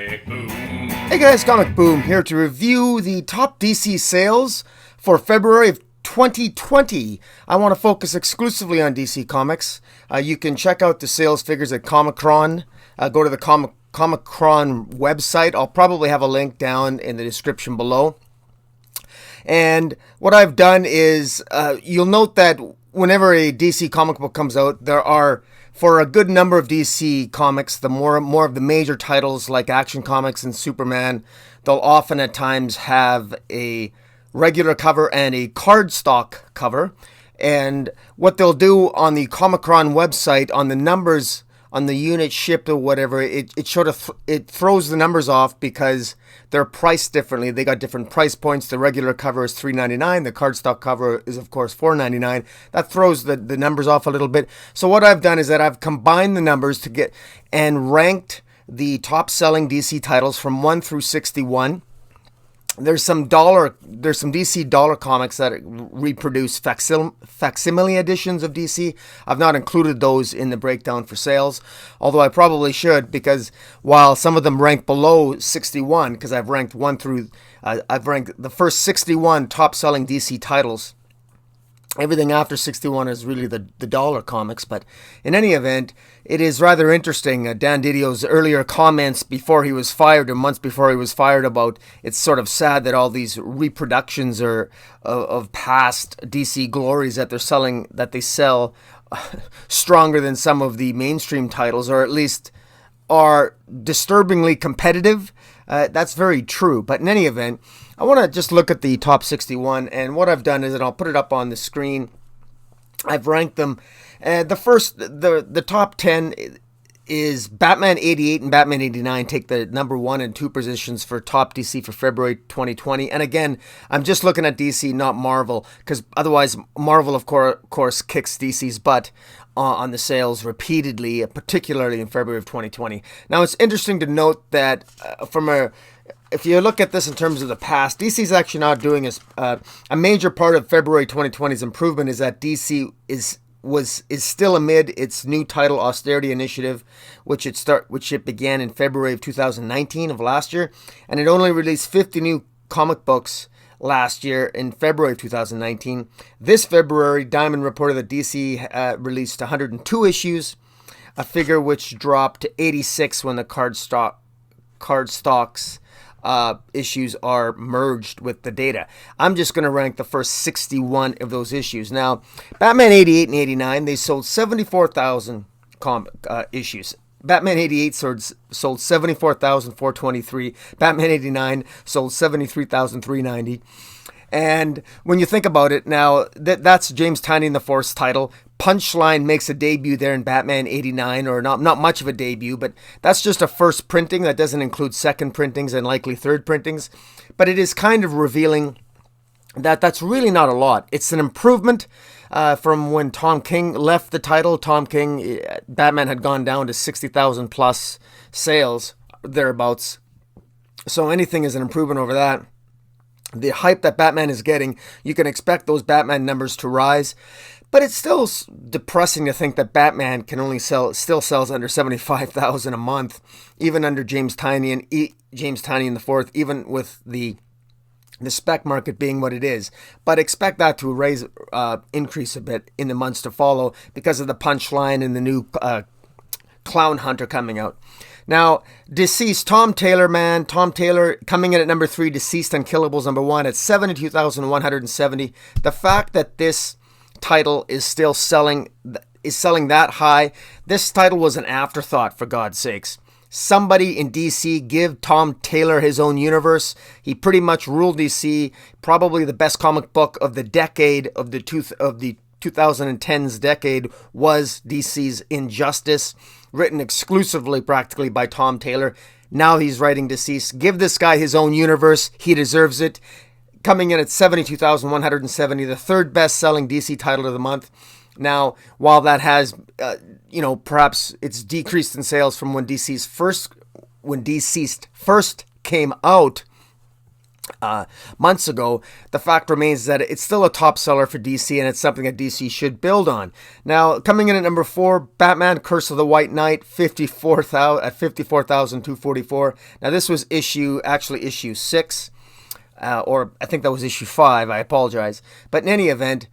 Comic Boom. Hey guys, Comic Boom here to review the top DC sales for February of 2020. I want to focus exclusively on DC Comics. You can check out the sales figures at Comic-Con. Go to the Comic-Con website. I'll probably have a link down in the description below. And what I've done is, you'll note that whenever a DC comic book comes out, there are, for a good number of DC comics, the more of the major titles like Action Comics and Superman, they'll often at times have a regular cover and a cardstock cover. And what they'll do on the Comic-Con website, on the numbers, on the unit shipped or whatever, it sort of it throws the numbers off because they're priced differently. They got different price points. The regular cover is $3.99. The cardstock cover is, of course, $4.99. That throws the numbers off a little bit. So what I've done is that I've combined the numbers to get and ranked the top-selling DC titles from 1 through 61. There's some DC dollar comics that reproduce facsimile editions of DC. I've not included those in the breakdown for sales, although I probably should, because while some of them rank below 61, because I've ranked I've ranked the first 61 top-selling DC titles. Everything after 61 is really the dollar comics, but in any event, it is rather interesting. Dan Didio's earlier comments before he was fired, or months before he was fired, about it's sort of sad that all these reproductions are of past DC glories that they sell stronger than some of the mainstream titles, or at least are disturbingly competitive. That's very true. But in any event, I want to just look at the top 61, and what I've done is, and I'll put it up on the screen, I've ranked them. The top 10 is Batman 88 and Batman 89 take the number 1 and 2 positions for top DC for February 2020. And again, I'm just looking at DC, not Marvel, because otherwise Marvel, of course, kicks DC's butt on the sales repeatedly, particularly in February of 2020. Now, it's interesting to note that if you look at this in terms of the past, DC's actually not doing a major part of February 2020's improvement is that DC is still amid its new title austerity initiative, which it began in February of 2019 of last year, and it only released 50 new comic books last year in February of 2019. This February, Diamond reported that DC released 102 issues, a figure which dropped to 86 when the cardstocks issues are merged with the data. I'm just going to rank the first 61 of those issues. Now, Batman 88 and 89, they sold 74,000 issues. Batman 88 sold 74,423. Batman 89 sold 73,390. And when you think about it, now that's James Tynion IV's title. Punchline makes a debut there in Batman 89, or not much of a debut, but that's just a first printing. That doesn't include second printings and likely third printings. But it is kind of revealing that that's really not a lot. It's an improvement from when Tom King left the title. Batman had gone down to 60,000 plus sales, thereabouts. So anything is an improvement over that. The hype that Batman is getting, you can expect those Batman numbers to rise. But it's still depressing to think that Batman can still sells under 75,000 a month, even under James Tynion IV, even with the spec market being what it is. But expect that to increase a bit in the months to follow because of the Punchline and the new Clown Hunter coming out. Now, deceased, Tom Taylor coming in at number 3, Deceased Unkillables number 1 at 72,170. The fact that this title is still selling that high, this title was an afterthought, for God's sakes. Somebody in DC give Tom Taylor his own universe. He pretty much ruled DC. Probably the best comic book of the decade, of the 2010s decade, was DC's Injustice, written exclusively practically by Tom Taylor. Now he's writing Deceased. Give this guy his own universe. He deserves it. Coming in at 72,170, the third best-selling DC title of the month. Now, while that has, perhaps it's decreased in sales from when Deceased first came out, months ago, the fact remains that it's still a top seller for DC, and it's something that DC should build on. Now, coming in at number 4, Batman Curse of the White Knight, 54,000 at 54,244. Now, this was issue 6, or I think that was issue 5. I apologize, but in any event,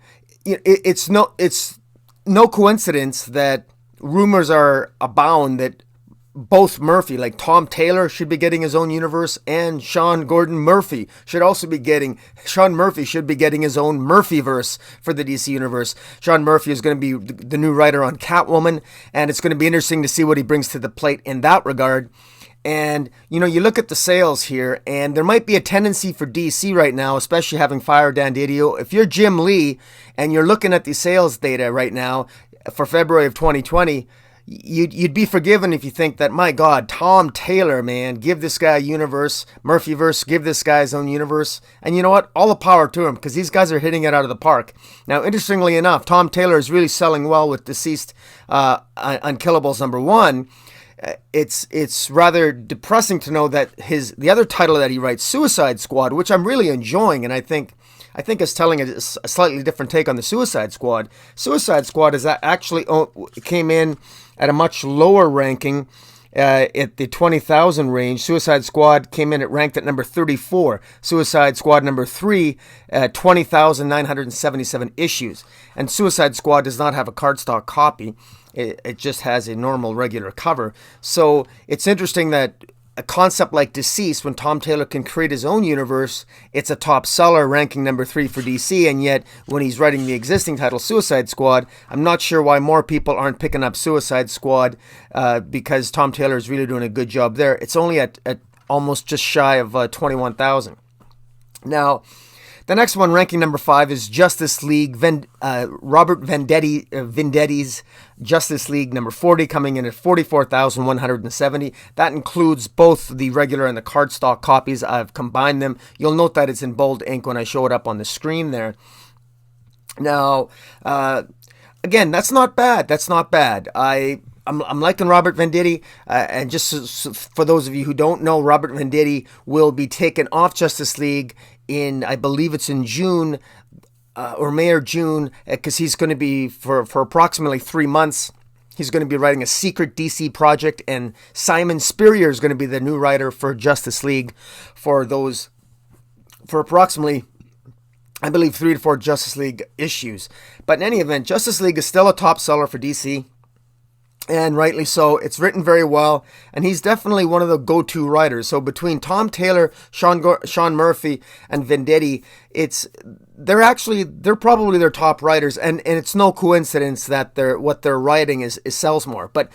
it's no coincidence that rumors are abound that both Murphy, like Tom Taylor, should be getting his own universe, and Sean Gordon Murphy should also be getting his own Murphyverse for the DC universe. Sean Murphy is going to be the new writer on Catwoman, and it's going to be interesting to see what he brings to the plate in that regard. And, you look at the sales here, and there might be a tendency for DC right now, especially having fired Dan Didio. If you're Jim Lee and you're looking at the sales data right now for February of 2020, you'd be forgiven if you think that, my God, Tom Taylor, man, give this guy a universe, Murphyverse, give this guy his own universe. And you know what? All the power to him, because these guys are hitting it out of the park. Now, interestingly enough, Tom Taylor is really selling well with Deceased Unkillables #1. It's rather depressing to know that the other title that he writes, Suicide Squad, which I'm really enjoying, and I think is telling a slightly different take on the Suicide Squad. Suicide Squad is actually came in at a much lower ranking at the 20,000 range. Suicide Squad came in ranked at number 34. Suicide Squad number 3 at 20,977 issues. And Suicide Squad does not have a cardstock copy. It just has a normal regular cover. So it's interesting that a concept like Deceased, when Tom Taylor can create his own universe, it's a top seller, ranking number 3 for DC, and yet when he's writing the existing title, Suicide Squad, I'm not sure why more people aren't picking up Suicide Squad, because Tom Taylor is really doing a good job there. It's only at almost just shy of 21,000. Now, the next one, ranking number 5, is Justice League, Robert Vendetti's Justice League number 40, coming in at 44,170. That includes both the regular and the cardstock copies. I've combined them. You'll note that it's in bold ink when I show it up on the screen there. Now, again, that's not bad. I'm liking Robert Venditti, and just for those of you who don't know, Robert Venditti will be taken off Justice League in, I believe it's in June, or May or June, because he's going to be, for approximately 3 months, he's going to be writing a secret DC project, and Simon Spurrier is going to be the new writer for Justice League for approximately, I believe, 3 to 4 Justice League issues. But in any event, Justice League is still a top seller for DC. And rightly so. It's written very well, and he's definitely one of the go-to writers. So between Tom Taylor, Sean Murphy, and Venditti, they're probably their top writers, and it's no coincidence that what they're writing is sells more. But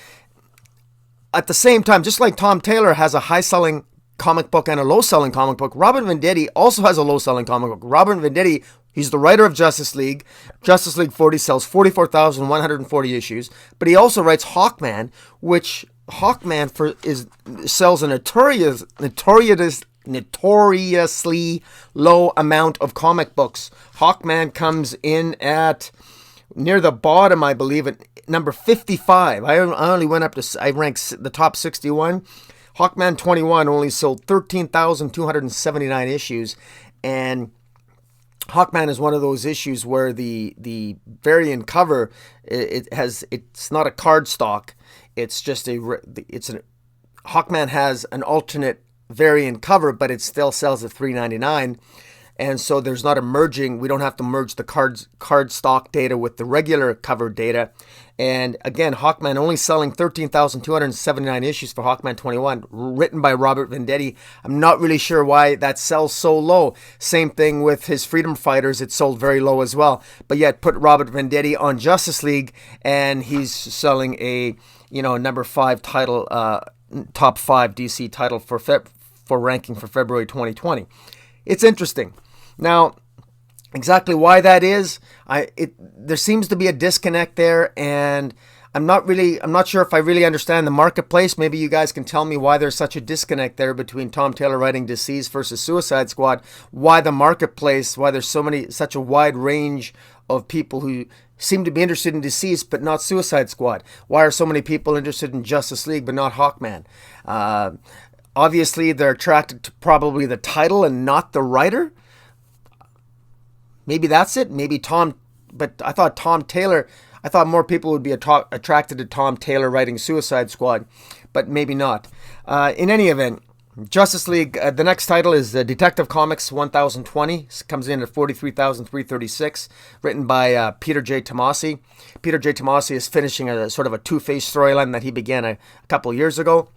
at the same time, just like Tom Taylor has a high-selling comic book and a low-selling comic book, Robert Venditti also has a low-selling comic book. Robert Venditti, he's the writer of Justice League. Justice League 40 sells 44,140 issues, but he also writes Hawkman, which Hawkman sells a notoriously low amount of comic books. Hawkman comes in at near the bottom, I believe, at number 55. I only went up to, I ranked the top 61. Hawkman 21 only sold 13,279 issues, and Hawkman is one of those issues where the variant cover, it's not a cardstock, it's just Hawkman has an alternate variant cover, but it still sells at $3.99. And so there's not a merging. We don't have to merge the card stock data with the regular cover data. And again, Hawkman only selling 13,279 issues for Hawkman 21, written by Robert Venditti. I'm not really sure why that sells so low. Same thing with his Freedom Fighters. It sold very low as well. But yet put Robert Venditti on Justice League, and he's selling a number 5 title, top 5 DC title for ranking for February 2020. It's interesting. Now, exactly why that is, there seems to be a disconnect there, and I'm not sure if I really understand the marketplace. Maybe you guys can tell me why there's such a disconnect there between Tom Taylor writing Deceased versus Suicide Squad. Why the marketplace? Why there's such a wide range of people who seem to be interested in Deceased but not Suicide Squad? Why are so many people interested in Justice League but not Hawkman? Obviously, they're attracted to probably the title and not the writer. Maybe that's it. Maybe Tom, but I thought more people would be attracted to Tom Taylor writing Suicide Squad, but maybe not. In any event, Justice League, the next title is Detective Comics 1020. It comes in at 43,336, written by Peter J. Tomasi. Peter J. Tomasi is finishing a sort of a Two-Face storyline that he began a couple years ago.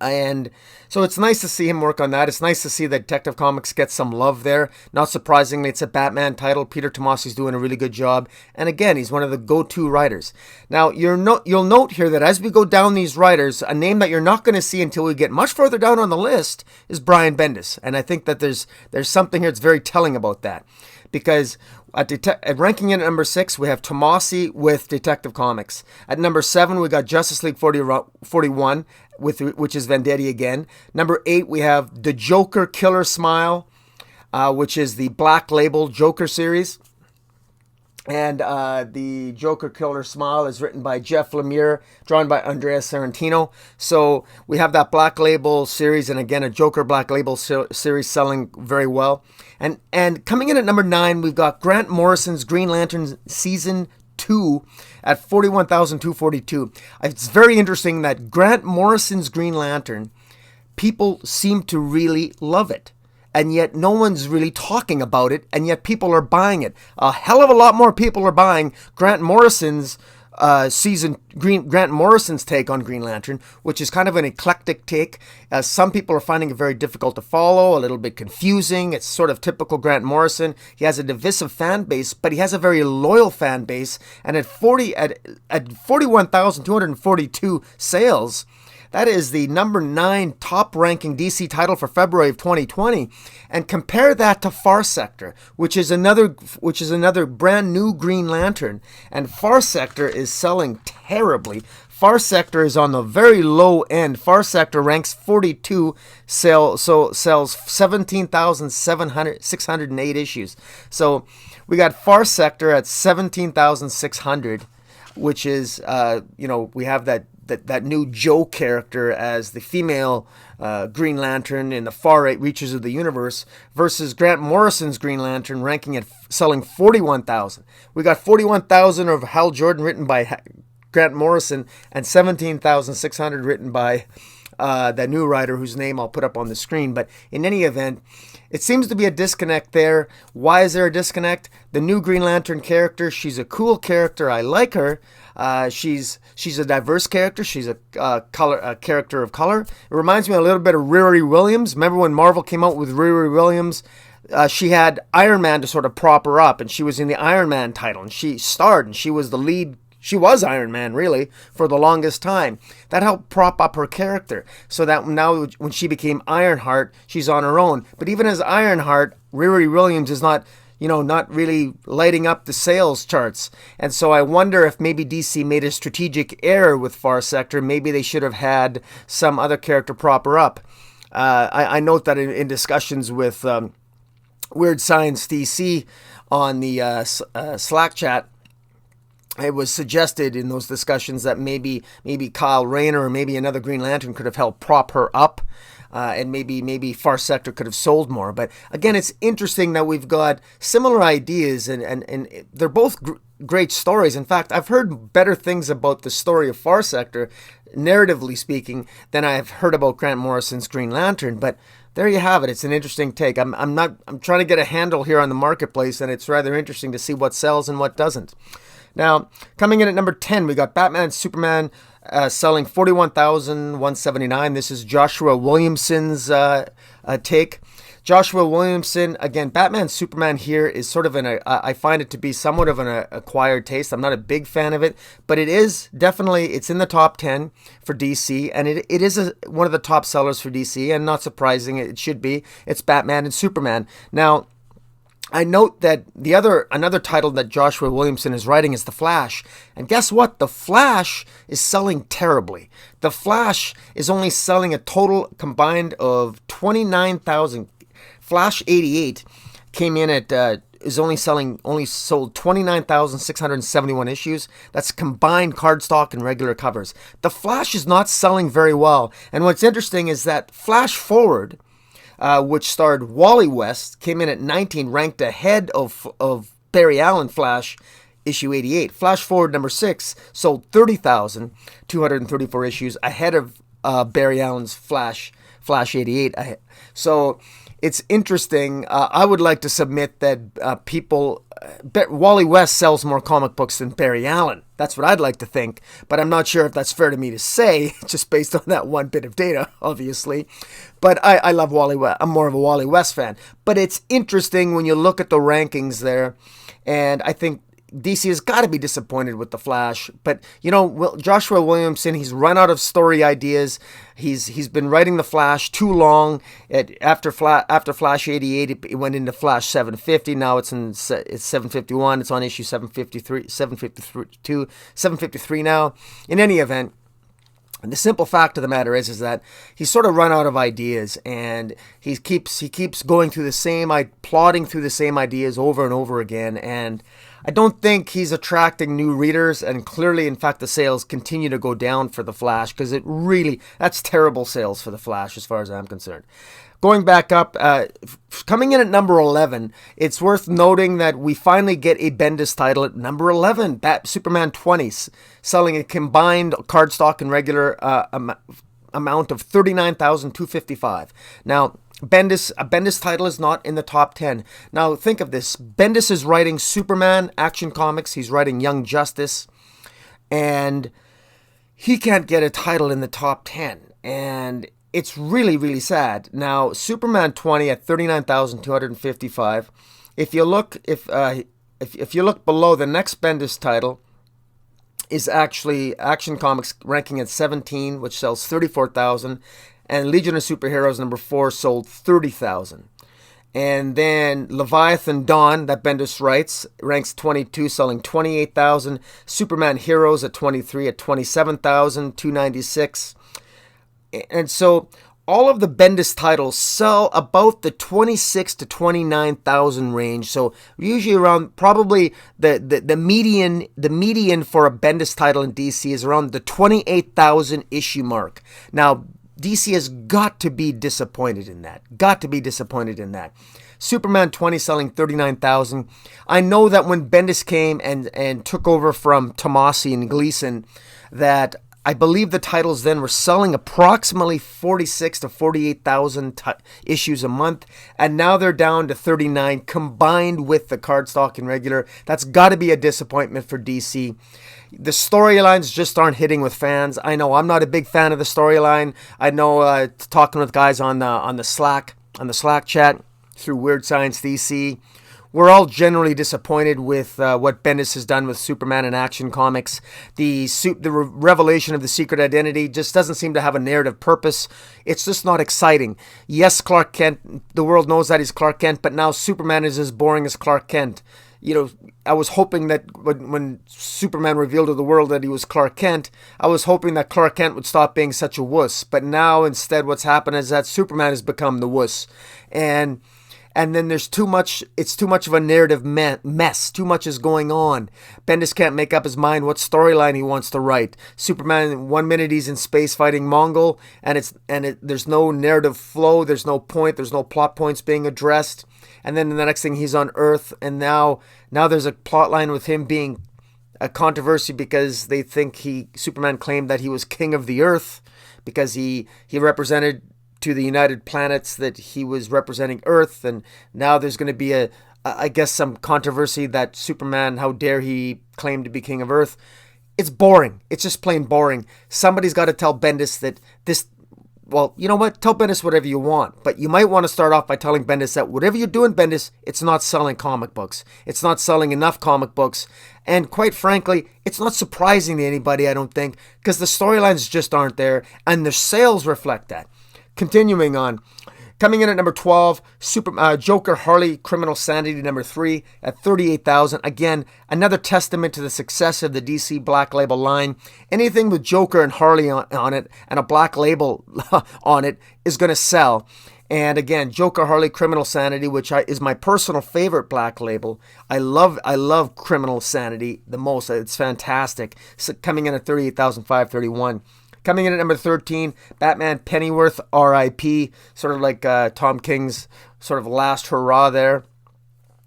And so it's nice to see him work on that. It's nice to see that Detective Comics get some love there. Not surprisingly, it's a Batman title. Peter Tomasi's doing a really good job. And again, he's one of the go-to writers. Now, you'll note here that as we go down these writers, a name that you're not going to see until we get much further down on the list is Brian Bendis. And I think that there's something here that's very telling about that. Because at ranking in at number 6, we have Tomasi with Detective Comics. At number 7, we got Justice League 41, which is Venditti again. Number 8, we have The Joker Killer Smile, which is the Black Label Joker series. And the Joker Killer Smile is written by Jeff Lemire, drawn by Andrea Sorrentino. So we have that Black Label series, and again, a Joker Black Label series selling very well. And coming in at number 9, we've got Grant Morrison's Green Lantern Season 2 at 41,242. It's very interesting that Grant Morrison's Green Lantern, people seem to really love it. And yet no one's really talking about it, and yet people are buying it. A hell of a lot more people are buying Grant Morrison's Grant Morrison's take on Green Lantern, which is kind of an eclectic take. Some people are finding it very difficult to follow, a little bit confusing. It's sort of typical Grant Morrison. He has a divisive fan base, but he has a very loyal fan base. And at 41,242 sales, that is the number 9 top-ranking DC title for February of 2020, and compare that to Far Sector, which is another brand new Green Lantern, and Far Sector is selling terribly. Far Sector is on the very low end. Far Sector ranks 42, sells 17,608 issues. So we got Far Sector at 17,600, which is we have that new Joe character as the female Green Lantern in the far right reaches of the universe, versus Grant Morrison's Green Lantern ranking at selling 41,000. We got 41,000 of Hal Jordan written by Grant Morrison and 17,600 written by that new writer whose name I'll put up on the screen. But in any event, it seems to be a disconnect there. Why is there a disconnect? The new Green Lantern character, she's a cool character. I like her. She's a diverse character. She's a character of color. It reminds me a little bit of Riri Williams. Remember when Marvel came out with Riri Williams? She had Iron Man to sort of prop her up, and she was in the Iron Man title, and she starred, and she was the lead. She was Iron Man, really, for the longest time. That helped prop up her character, so that now when she became Ironheart, she's on her own. But even as Ironheart, Riri Williams is not really lighting up the sales charts. And so I wonder if maybe DC made a strategic error with Far Sector. Maybe they should have had some other character prop her up. I note that in discussions with Weird Science DC on the Slack chat, it was suggested in those discussions that maybe Kyle Rayner or maybe another Green Lantern could have helped prop her up, and maybe Far Sector could have sold more. But again, it's interesting that we've got similar ideas, and they're both great stories. In fact, I've heard better things about the story of Far Sector, narratively speaking, than I've heard about Grant Morrison's Green Lantern. But there you have it. It's an interesting take. I'm trying to get a handle here on the marketplace, and it's rather interesting to see what sells and what doesn't. Now, coming in at number 10, we got Batman and Superman selling 41,179. This is Joshua Williamson's take. Joshua Williamson, again, Batman and Superman here is sort of I find it to be somewhat of an acquired taste. I'm not a big fan of it, but it is definitely, it's in the top 10 for DC, and it is one of the top sellers for DC, and not surprising, it should be. It's Batman and Superman. Now, I note that another title that Joshua Williamson is writing is The Flash. And guess what? The Flash is selling terribly. The Flash is only selling a total combined of 29,000. Flash 88 came in at only sold 29,671 issues. That's combined cardstock and regular covers. The Flash is not selling very well. And what's interesting is that Flash Forward, which starred Wally West, came in at 19, ranked ahead of Barry Allen Flash issue 88. Flash Forward number 6 sold 30,234 issues, ahead of Barry Allen's Flash 88. So it's interesting. I would like to submit that Wally West sells more comic books than Barry Allen. That's what I'd like to think, but I'm not sure if that's fair to me to say, just based on that one bit of data, obviously. But I love Wally West. I'm more of a Wally West fan. But it's interesting when you look at the rankings there, and I think DC has got to be disappointed with the Flash, but Joshua Williamson, he's run out of story ideas. He's been writing the Flash too long. After Flash 88, it went into Flash 750. Now it's 751. It's on issue 753, 752, 753 now. In any event, and the simple fact of the matter is that he's sort of run out of ideas, and he keeps going through plotting through the same ideas over and over again, and I don't think he's attracting new readers, and clearly, in fact, the sales continue to go down for the Flash, because that's terrible sales for the Flash as far as I'm concerned. Going back up, coming in at number 11, it's worth noting that we finally get a Bendis title at number 11, Superman 20, selling a combined cardstock and regular amount of 39,255. Now, a Bendis title is not in the top 10. Now, think of this. Bendis is writing Superman, Action Comics. He's writing Young Justice. And he can't get a title in the top 10. And it's really, really sad. Now, Superman 20 at 39,255. If you look below, the next Bendis title is actually Action Comics, ranking at 17, which sells 34,000. And Legion of Superheroes number 4 sold 30,000. And then Leviathan Dawn, that Bendis writes, ranks 22, selling 28,000. Superman Heroes at 23 at 27,296. And so all of the Bendis titles sell about the 26 to 29,000 range. So usually around probably the median for a Bendis title in DC is around the 28,000 issue mark. Now, DC has got to be disappointed in that. Superman 20 selling 39,000. I know that when Bendis came and took over from Tomasi and Gleason, that I believe the titles then were selling approximately 46 to 48,000 issues a month, and now they're down to 39 combined with the cardstock and regular. That's got to be a disappointment for DC. The storylines just aren't hitting with fans. I know I'm not a big fan of the storyline. I know talking with guys on the Slack chat through Weird Science DC, we're all generally disappointed with what Bendis has done with Superman and Action Comics. The revelation of the secret identity just doesn't seem to have a narrative purpose. It's just not exciting. Yes, Clark Kent, the world knows that he's Clark Kent, but now Superman is as boring as Clark Kent. I was hoping that when Superman revealed to the world that he was Clark Kent, I was hoping that Clark Kent would stop being such a wuss. But now, instead, what's happened is that Superman has become the wuss. And then there's too much, it's too much of a narrative mess. Too much is going on. Bendis can't make up his mind what storyline he wants to write. Superman, 1 minute he's in space fighting Mongol, and there's no narrative flow, there's no point, there's no plot points being addressed. And then the next thing he's on Earth, and now there's a plot line with him being a controversy because they think Superman claimed that he was king of the Earth because he represented to the United Planets that he was representing Earth, and now there's going to be I guess some controversy that Superman, how dare he claim to be king of Earth. It's boring. It's just plain boring. Somebody's got to tell Bendis that this. Well, you know what? Tell Bendis whatever you want, but you might want to start off by telling Bendis that whatever you're doing, Bendis, it's not selling comic books. It's not selling enough comic books, and quite frankly, it's not surprising to anybody, I don't think, because the storylines just aren't there, and the sales reflect that. Continuing on. Coming in at number 12, Joker Harley Criminal Sanity number 3 at 38,000. Again, another testament to the success of the DC Black Label line. Anything with Joker and Harley on it and a Black Label on it is going to sell. And again, Joker Harley Criminal Sanity, which is my personal favorite Black Label. I love Criminal Sanity the most. It's fantastic. So coming in at 38,531. Coming in at number 13, Batman Pennyworth R.I.P. Sort of like Tom King's sort of last hurrah there.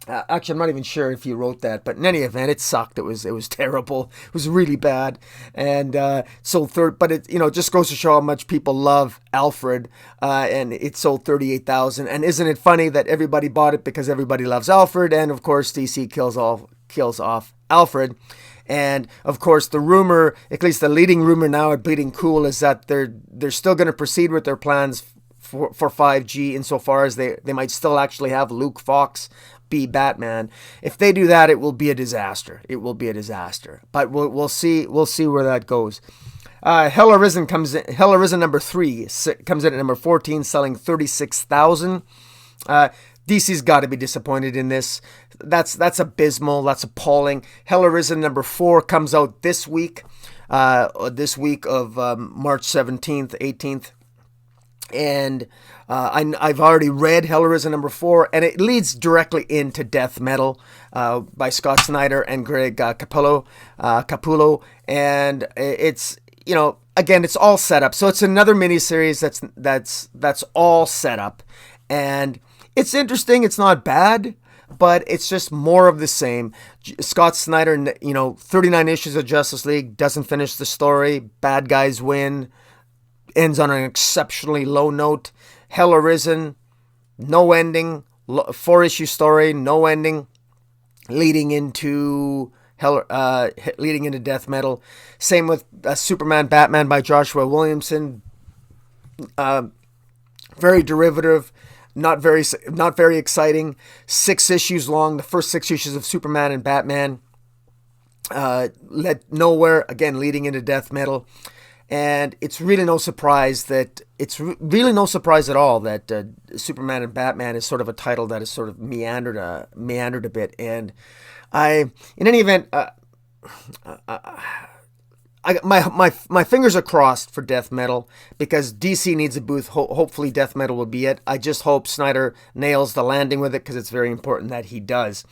Actually, I'm not even sure if he wrote that, but in any event, it sucked. It was terrible. It was really bad, and sold third. But it just goes to show how much people love Alfred, and it sold 38,000. And isn't it funny that everybody bought it because everybody loves Alfred, and of course DC kills off Alfred. And of course, the rumor, at least the leading rumor now at Bleeding Cool, is that they're still going to proceed with their plans for 5G insofar as they might still actually have Luke Fox be Batman. If they do that, it will be a disaster. It will be a disaster. But we'll see. We'll see where that goes. Hell Arisen comes in. Hell Arisen number 3 comes in at number 14, selling 36,000. DC's got to be disappointed in this. That's abysmal. That's appalling. Hell Arisen number 4 comes out this week. This week of March 17th, 18th. And I've already read Hell Arisen number 4, and it leads directly into Death Metal by Scott Snyder and Greg Capullo. And it's, again, it's all set up. So it's another miniseries that's all set up. And it's interesting. It's not bad, but it's just more of the same. Scott Snyder, 39 issues of Justice League, doesn't finish the story. Bad guys win. Ends on an exceptionally low note. Hell Arisen, no ending. 4-issue story, no ending. Leading into Death Metal. Same with Superman Batman by Joshua Williamson. Very derivative. Not very exciting. 6 issues long. The first 6 issues of Superman and Batman led nowhere. Again, leading into Death Metal. And it's really no surprise at all that Superman and Batman is sort of a title that has sort of meandered a bit. And in any event, my fingers are crossed for Death Metal because DC needs a booth. Hopefully Death Metal will be it. I just hope Snyder nails the landing with it because it's very important that he does.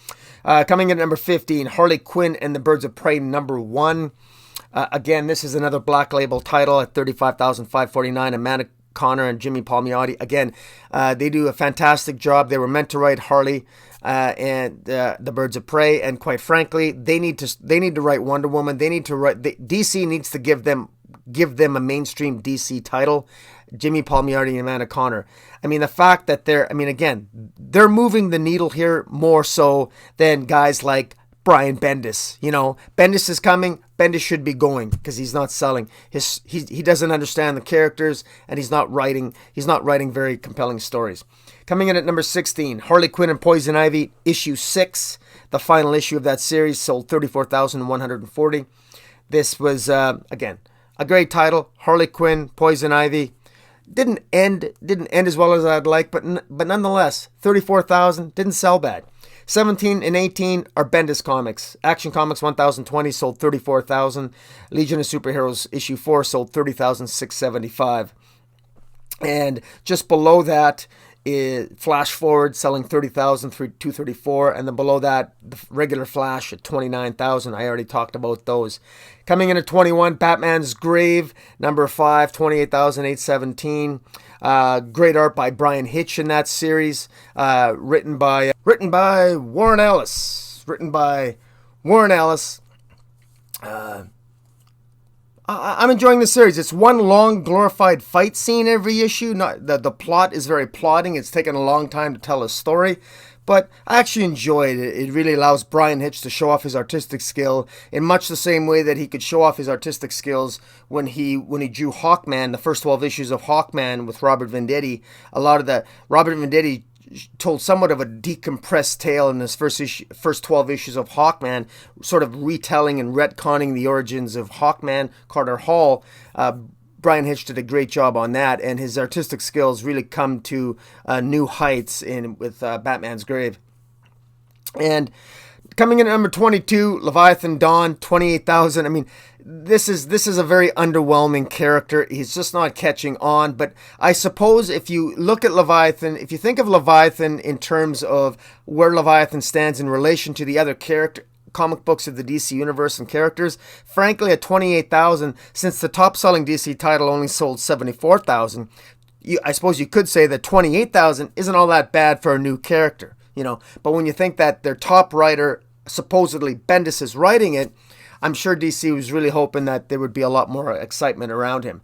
Coming in at number 15, Harley Quinn and the Birds of Prey number 1. Again, this is another Black Label title at 35,549. Amanda Connor and Jimmy Palmiotti. Again, they do a fantastic job. They were meant to write Harley and the Birds of Prey, and quite frankly, they need to write Wonder Woman. They need to write. DC needs to give them a mainstream DC title. Jimmy Palmiotti and Amanda Connor. I mean, the fact that they're moving the needle here more so than guys like Brian Bendis. Bendis is coming. Bendis should be going because he's not selling. He doesn't understand the characters, and he's not writing very compelling stories. Coming in at number 16, Harley Quinn and Poison Ivy, issue 6. The final issue of that series sold 34,140. This was again a great title. Harley Quinn, Poison Ivy. Didn't end as well as I'd like, but nonetheless, 34,000 didn't sell bad. 17 and 18 are Bendis comics. Action Comics 1020 sold 34,000. Legion of Superheroes issue 4 sold 30,675. And just below that is Flash Forward selling 30,234. And then below that, the regular Flash at 29,000. I already talked about those. Coming in at 21, Batman's Grave, number 5, 28,817. Great art by Brian Hitch in that series. Written by Warren Ellis. I'm enjoying the series. It's one long glorified fight scene every issue. The plot is very plodding. It's taken a long time to tell a story. But I actually enjoy it. It really allows Brian Hitch to show off his artistic skill in much the same way that he could show off his artistic skills when he drew Hawkman, the first 12 issues of Hawkman with Robert Venditti. Robert Venditti told somewhat of a decompressed tale in his first 12 issues of Hawkman, sort of retelling and retconning the origins of Hawkman, Carter Hall. Brian Hitch did a great job on that, and his artistic skills really come to new heights with Batman's Grave. And Coming in at number 22, Leviathan Dawn, 28,000. I mean, this is a very underwhelming character. He's just not catching on. But I suppose if you look at Leviathan, if you think of Leviathan in terms of where Leviathan stands in relation to the other comic books of the DC universe and characters, frankly, at 28,000, since the top-selling DC title only sold 74,000, I suppose you could say that 28,000 isn't all that bad for a new character, you know. But when you think that their top writer, supposedly Bendis, is writing it, I'm sure DC was really hoping that there would be a lot more excitement around him.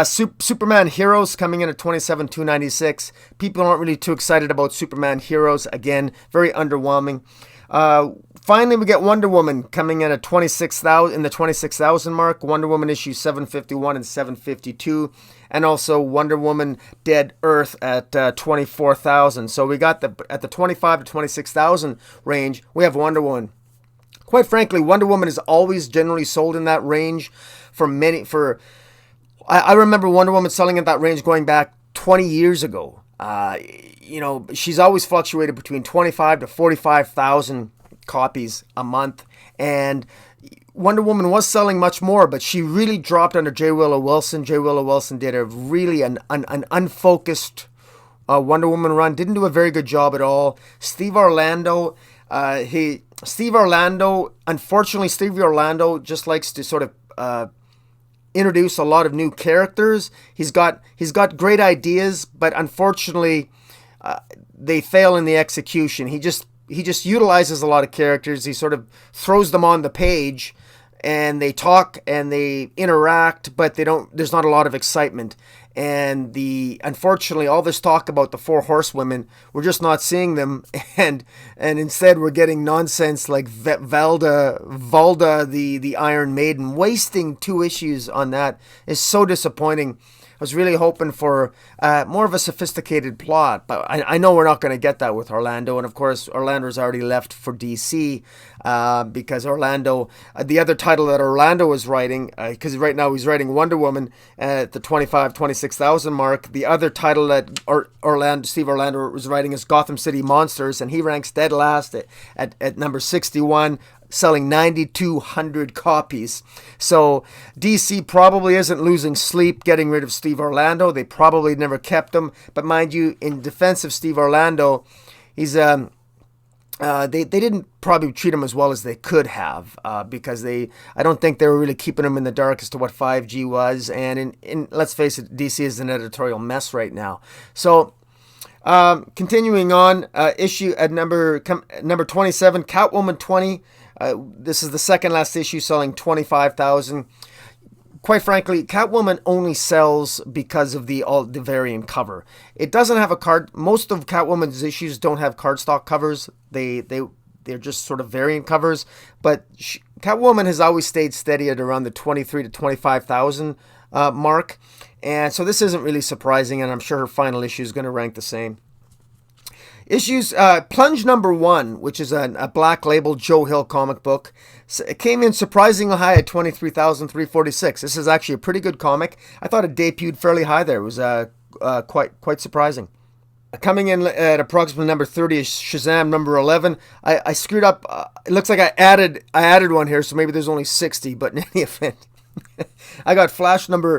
Superman Heroes coming in at 27,296. People aren't really too excited about Superman Heroes. Again, very underwhelming. Finally, we get Wonder Woman coming in at 26,000 in the 26,000 mark. Wonder Woman issue 751 and 752, and also Wonder Woman Dead Earth at 24,000. So we got at the 25 to 26,000 range. We have Wonder Woman. Quite frankly, Wonder Woman is always generally sold in that range I remember Wonder Woman selling in that range going back 20 years ago. You know, she's always fluctuated between 25 to 45,000 copies a month, and Wonder Woman was selling much more, but she really dropped under J. Willow Wilson. J. Willow Wilson did an unfocused Wonder Woman run. Didn't do a very good job at all. Steve Orlando, unfortunately, Steve Orlando just likes to sort of introduce a lot of new characters. He's got great ideas, but unfortunately, they fail in the execution. He just utilizes a lot of characters. He sort of throws them on the page, and they talk and they interact, but there's not a lot of excitement. And unfortunately, all this talk about the four horsewomen, we're just not seeing them, and instead we're getting nonsense like Valda, the Iron Maiden. Wasting 2 issues on that is so disappointing. I was really hoping for more of a sophisticated plot, but I know we're not going to get that with Orlando. And of course, Orlando's already left for DC because Orlando, the other title that Orlando is writing, because right now he's writing Wonder Woman at the 26,000 mark. The other title that Steve Orlando was writing is Gotham City Monsters, and he ranks dead last at number 61. Selling 9,200 copies. So DC probably isn't losing sleep getting rid of Steve Orlando. They probably never kept him. But mind you, in defense of Steve Orlando, he's they didn't probably treat him as well as they could have because I don't think they were really keeping him in the dark as to what 5G was. And in let's face it, DC is an editorial mess right now. So continuing on, issue at number 27, Catwoman 20. This is the second last issue, selling 25,000. Quite frankly, Catwoman only sells because of the variant cover. It doesn't have a card. Most of Catwoman's issues don't have cardstock covers. They're just sort of variant covers. But Catwoman has always stayed steady at around the 23 to 25,000 mark, and so this isn't really surprising. And I'm sure her final issue is going to rank the same. Issues, Plunge number 1, which is a black label Joe Hill comic book. It came in surprisingly high at 23,346. This is actually a pretty good comic. I thought it debuted fairly high there. It was quite surprising. Coming in at approximately number 30 is Shazam number 11. I screwed up. It looks like I added one here, so maybe there's only 60, but in any event. I got Shazam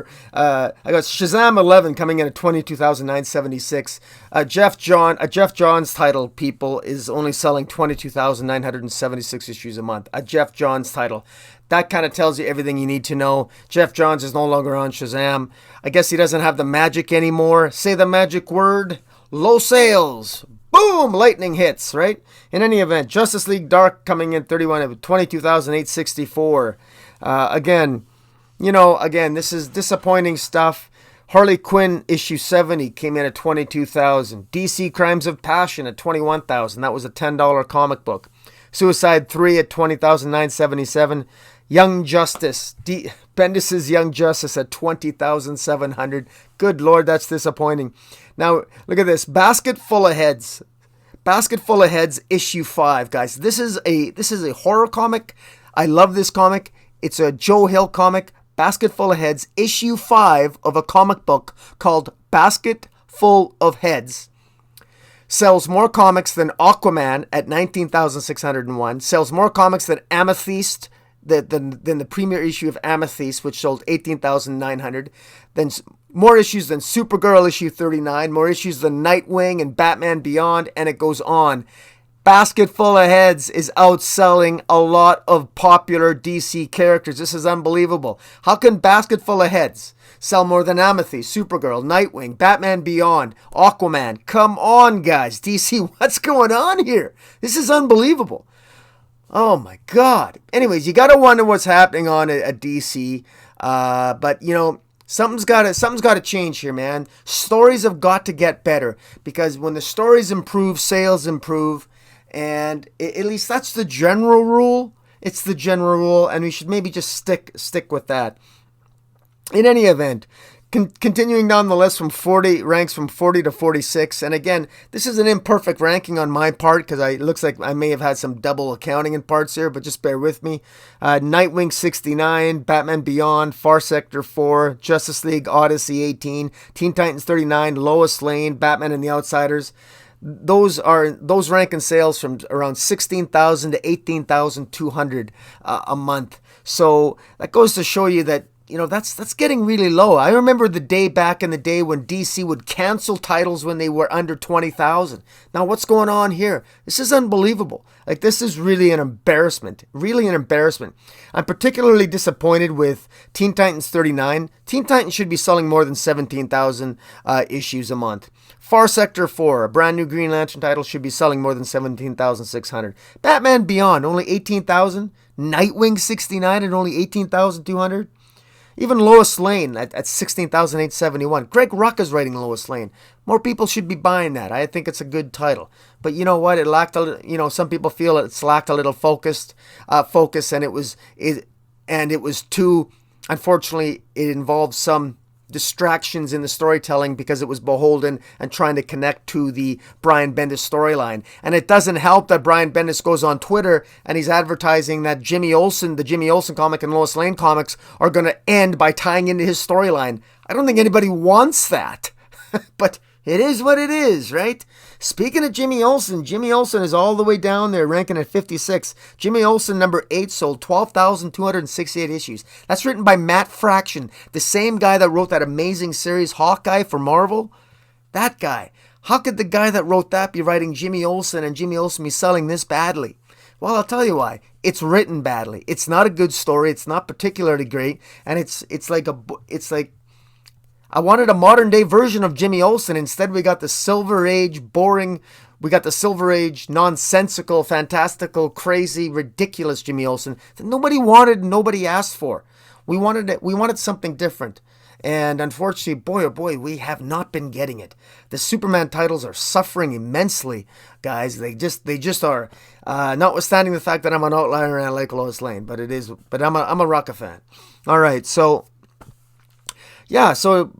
11 coming in at 22,976. Jeff Johns title, people, is only selling 22,976 issues a month. A Jeff Johns title. That kind of tells you everything you need to know. Jeff Johns is no longer on Shazam. I guess he doesn't have the magic anymore. Say the magic word. Low sales. Boom! Lightning hits, right? In any event, Justice League Dark coming in 22,864. Again, this is disappointing stuff. Harley Quinn issue 70 came in at 22,000. DC Crimes of Passion at 21,000. That was a $10 comic book. Suicide 3 at 20,977. Young Justice, Bendis' Young Justice at 20,700. Good Lord, that's disappointing. Now, look at this. Basket Full of Heads issue 5, guys. This is a horror comic. I love this comic. It's a Joe Hill comic. Basket Full of Heads, issue 5 of a comic book called Basket Full of Heads. sells more comics than Aquaman at 19,601, sells more comics than Amethyst, than the premiere issue of Amethyst, which sold 18,900, then more issues than Supergirl issue 39, more issues than Nightwing and Batman Beyond, and it goes on. Basket Full of Heads is outselling a lot of popular DC characters. This is unbelievable. How can Basket Full of Heads sell more than Amethyst, Supergirl, Nightwing, Batman Beyond, Aquaman? Come on, guys. DC, what's going on here? This is unbelievable. Oh, my God. Anyways, you got to wonder what's happening on at DC. But, you know, something's got to change here, man. Stories have got to get better, because when the stories improve, sales improve. And at least that's the general rule. It's the general rule, and we should maybe just stick with that. In any event, continuing down the list from 40, ranks from 40 to 46. And again, this is an imperfect ranking on my part, because it looks like I may have had some double accounting in parts here, but just bear with me. Nightwing 69, Batman Beyond, Far Sector 4, Justice League Odyssey 18, Teen Titans 39, Lois Lane, Batman and the Outsiders. Those rank in sales from around 16,000 to 18,200 a month. So that goes to show you that, you know, that's getting really low. I remember the day back in the day when DC would cancel titles when they were under 20,000. Now what's going on here? This is unbelievable. Like, this is really an embarrassment. Really an embarrassment. I'm particularly disappointed with Teen Titans 39. Teen Titans should be selling more than 17,000 issues a month. Far Sector 4, a brand new Green Lantern title, should be selling more than 17,600. Batman Beyond, only 18,000. Nightwing 69 at only 18,200. Even Lois Lane at 16,871. Greg Rucka is writing Lois Lane. More people should be buying that. I think it's a good title. But you know what? It lacked some people feel it's lacked a little focus, and it was too, unfortunately, it involved some distractions in the storytelling because it was beholden and trying to connect to the Brian Bendis storyline. And it doesn't help that Brian Bendis goes on Twitter and he's advertising that the Jimmy Olsen comic and Lois Lane comics are going to end by tying into his storyline. I don't think anybody wants that. But it is what it is, right? Speaking of Jimmy Olsen is all the way down there, ranking at 56. Jimmy Olsen, number 8, sold 12,268 issues. That's written by Matt Fraction, the same guy that wrote that amazing series Hawkeye for Marvel. That guy. How could the guy that wrote that be writing Jimmy Olsen and Jimmy Olsen be selling this badly? Well, I'll tell you why. It's written badly. It's not a good story. It's not particularly great, and it's like I wanted a modern day version of Jimmy Olsen. Instead, we got the Silver Age nonsensical, fantastical, crazy, ridiculous Jimmy Olsen that nobody wanted and nobody asked for. We wanted something different. And unfortunately, boy oh boy, we have not been getting it. The Superman titles are suffering immensely, guys. They just are. Notwithstanding the fact that I'm an outlier and I like Lois Lane, but I'm a Rucka fan. All right, so. Yeah, so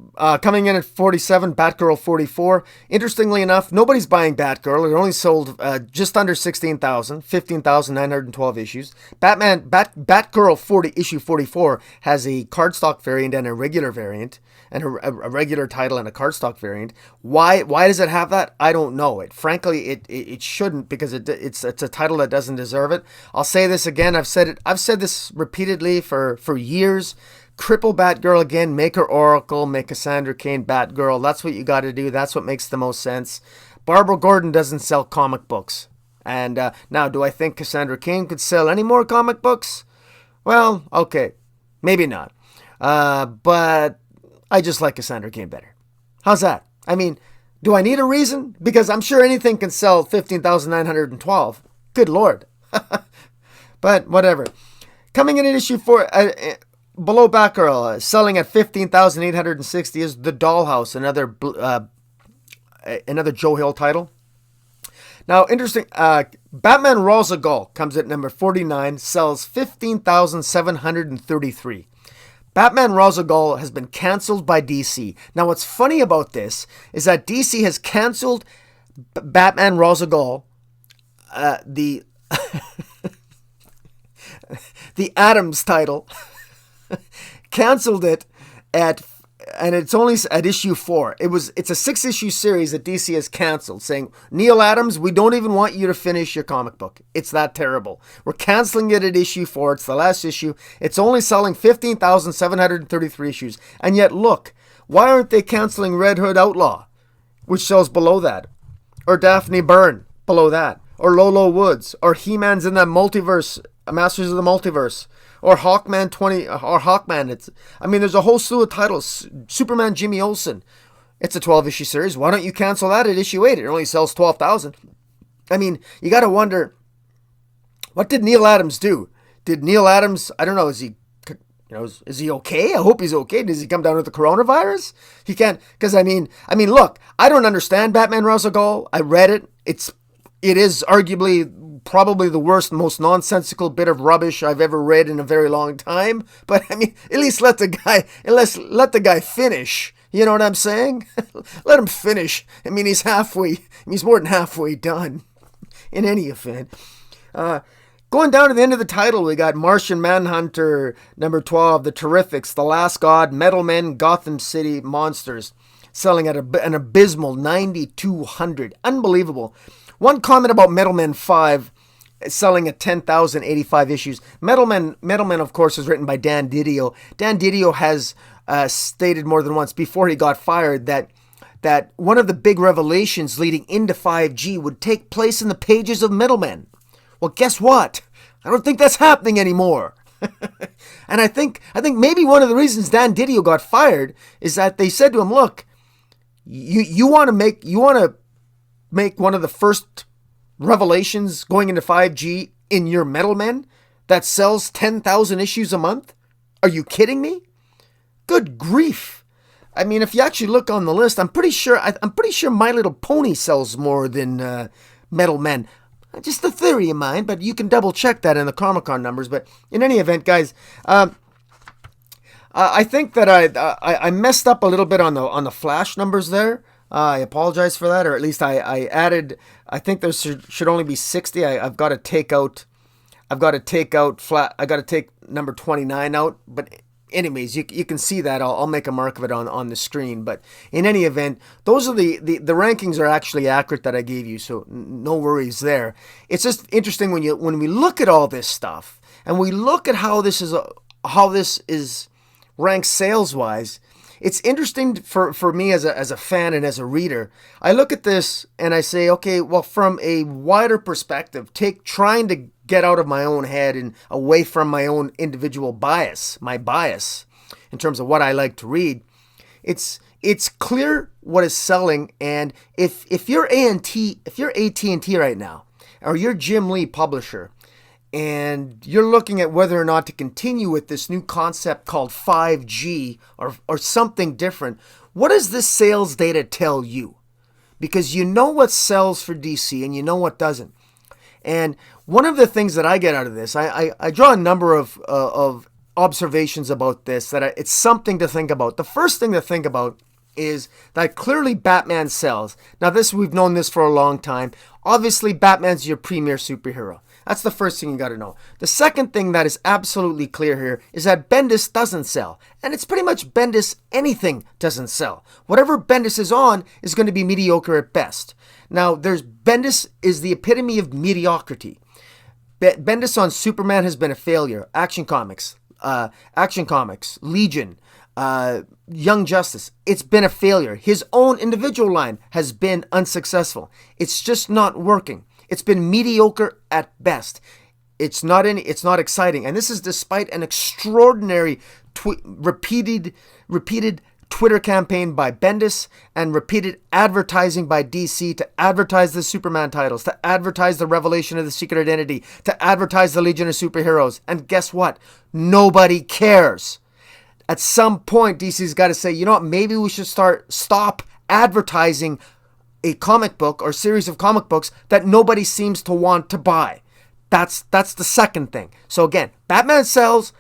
coming in at 47, Batgirl 44. Interestingly enough, nobody's buying Batgirl. It only sold just under 16,000, 15,912 issues. Batgirl issue 44 has a cardstock variant and a regular variant, and a regular title and a cardstock variant. Why does it have that? I don't know. Frankly, it shouldn't, because it's a title that doesn't deserve it. I'll say this again. I've said this repeatedly for years. Cripple Batgirl again, make her Oracle, make Cassandra Cain Batgirl. That's what you got to do. That's what makes the most sense. Barbara Gordon doesn't sell comic books. And now, do I think Cassandra Cain could sell any more comic books? Well, okay, maybe not. But I just like Cassandra Cain better. How's that? I mean, do I need a reason? Because I'm sure anything can sell 15,912. Good Lord. But whatever. Getting in at issue 4, below Batgirl, selling at 15,860 is The Dollhouse, another Joe Hill title. Now, interesting, Batman Ra's al Ghul comes at number 49, sells 15,733. Batman Ra's al Ghul has been canceled by DC. Now, what's funny about this is that DC has canceled Batman Ra's al Ghul, the the Adams title, canceled it at and it's only at issue 4. It's a 6-issue series that DC has canceled, saying, Neil Adams, we don't even want you to finish your comic book. It's that terrible. We're canceling it at issue 4. It's the last issue. It's only selling 15,733 issues. And yet, look, why aren't they canceling Red Hood Outlaw, which sells below that? Or Daphne Byrne, below that? Or Lolo Woods? Or He-Man's in the Multiverse, Masters of the Multiverse? Or Hawkman 20, or Hawkman. There's a whole slew of titles. Superman Jimmy Olsen. It's a 12-issue series. Why don't you cancel that at issue 8? It only sells 12,000. You got to wonder, what did Neil Adams do? Did Neil Adams, I don't know, is he okay? I hope he's okay. Does he come down with the coronavirus? He can't, because look, I don't understand Batman Ra's al Ghul. I read it. It is arguably probably the worst, most nonsensical bit of rubbish I've ever read in a very long time. But at least let the guy finish. You know what I'm saying? Let him finish. He's more than halfway done. In any event, going down to the end of the title, we got Martian Manhunter number 12, The Terrifics, The Last God, Metal Men, Gotham City Monsters, selling at an abysmal 9,200. Unbelievable. One comment about Metal Men 5, selling at 10,085 issues. Metal Men, of course, is written by Dan Didio. Dan Didio has stated more than once before he got fired that one of the big revelations leading into 5G would take place in the pages of Metal Men. Well, guess what? I don't think that's happening anymore. And I think maybe one of the reasons Dan Didio got fired is that they said to him, look, you want to make one of the first revelations going into 5G in your Metal Men that sells 10,000 issues a month? Are you kidding me? Good grief. If you actually look on the list, I'm pretty sure My Little Pony sells more than Metal Men. Just a theory of mine, but you can double check that in the Comic-Con numbers. But in any event, guys, I think that I messed up a little bit on the Flash numbers there. I apologize for that, or at least I added. I think there should only be 60. I've got to take number 29 out. But anyways, you can see that. I'll make a mark of it on the screen. But in any event, those are the rankings are actually accurate that I gave you, so no worries there. It's just interesting when we look at all this stuff and we look at how this is ranked sales wise. It's interesting for me as a fan and as a reader. I look at this and I say, okay, well, from a wider perspective, trying to get out of my own head and away from my own individual my bias in terms of what I like to read. It's clear what is selling, and if you're AT&T right now, or you're Jim Lee publisher, and you're looking at whether or not to continue with this new concept called 5G or something different, what does this sales data tell you? Because you know what sells for DC and you know what doesn't. And one of the things that I get out of this, I draw a number of observations about this, it's something to think about. The first thing to think about is that clearly Batman sells. Now we've known this for a long time. Obviously, Batman's your premier superhero. That's the first thing you got to know. The second thing that is absolutely clear here is that Bendis doesn't sell. And it's pretty much Bendis, anything doesn't sell. Whatever Bendis is on is going to be mediocre at best. Now, Bendis is the epitome of mediocrity. Bendis on Superman has been a failure. Action Comics, Legion, Young Justice, it's been a failure. His own individual line has been unsuccessful. It's just not working. It's been mediocre at best. It's not exciting. And this is despite an extraordinary repeated Twitter campaign by Bendis and repeated advertising by DC to advertise the Superman titles, to advertise the revelation of the secret identity, to advertise the Legion of Superheroes. And guess what? Nobody cares. At some point, DC's got to say, you know what? Maybe we should stop advertising a comic book or series of comic books that nobody seems to want to buy. That's the second thing. So again, Batman sells,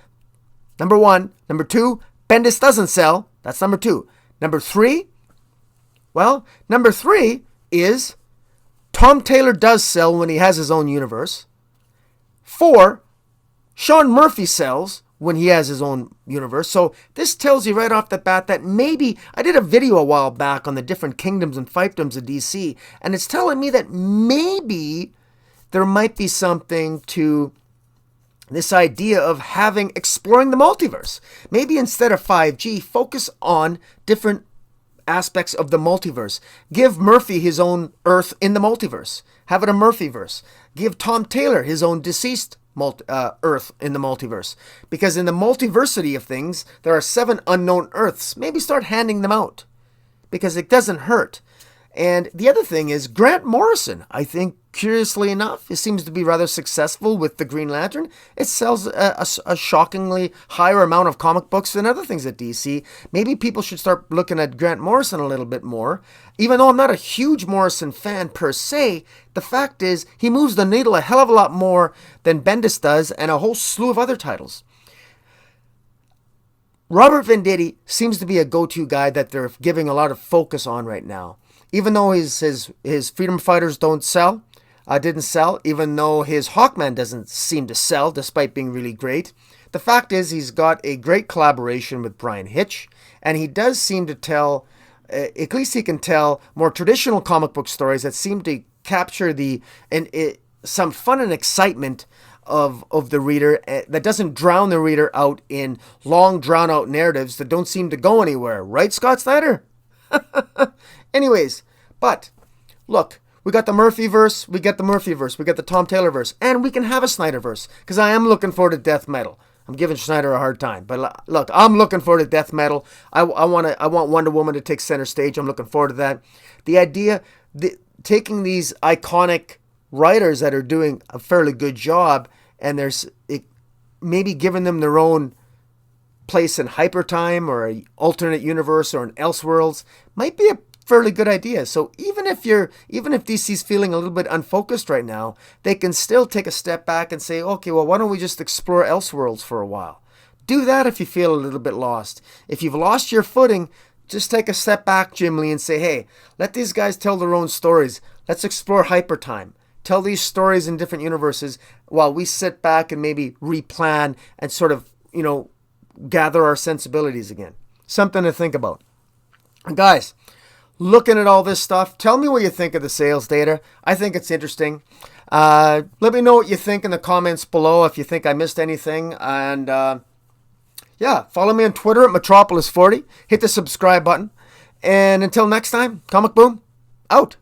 number one. Number two, Bendis doesn't sell. That's number two. Number three, number three is Tom Taylor does sell when he has his own universe. 4, Sean Murphy sells when he has his own universe. So this tells you right off the bat that maybe, I did a video a while back on the different kingdoms and fiefdoms of DC, and it's telling me that maybe there might be something to this idea of exploring the multiverse. Maybe instead of 5G, focus on different aspects of the multiverse. Give Murphy his own Earth in the multiverse. Have it a Murphyverse. Give Tom Taylor his own deceased Earth in the multiverse. Because in the multiversity of things, there are 7 unknown Earths. Maybe start handing them out, because it doesn't hurt. And the other thing is Grant Morrison. I think, curiously enough, it seems to be rather successful with the Green Lantern. It sells a shockingly higher amount of comic books than other things at DC. Maybe people should start looking at Grant Morrison a little bit more. Even though I'm not a huge Morrison fan per se, the fact is he moves the needle a hell of a lot more than Bendis does, and a whole slew of other titles. Robert Venditti seems to be a go-to guy that they're giving a lot of focus on right now. Even though his Freedom Fighters didn't sell, even though his Hawkman doesn't seem to sell, despite being really great, the fact is he's got a great collaboration with Brian Hitch, and he does seem to tell, at least he can tell, more traditional comic book stories that seem to capture some fun and excitement of the reader, that doesn't drown the reader out in long, drawn-out narratives that don't seem to go anywhere. Right, Scott Snyder? Anyways, but look, we got the Murphyverse, we got the Tom Taylor verse, and we can have a Snyderverse, because I am looking forward to Death Metal. I'm giving Snyder a hard time, but look, I'm looking forward to Death Metal. I want Wonder Woman to take center stage. I'm looking forward to that. The idea, taking these iconic writers that are doing a fairly good job, and maybe giving them their own place in Hypertime or an alternate universe or an Elseworlds might be a fairly good idea. So even if DC's feeling a little bit unfocused right now, they can still take a step back and say, okay, well, why don't we just explore Elseworlds for a while? Do that if you feel a little bit lost. If you've lost your footing, just take a step back, Jim Lee, and say, hey, let these guys tell their own stories. Let's explore Hypertime. Tell these stories in different universes while we sit back and maybe replan and sort of, gather our sensibilities again. Something to think about. And guys, looking at all this stuff, tell me what you think of the sales data. I think it's interesting. Let me know what you think in the comments below if you think I missed anything. And follow me on Twitter at Metropolis40. Hit the subscribe button. And until next time, Comic Boom, out.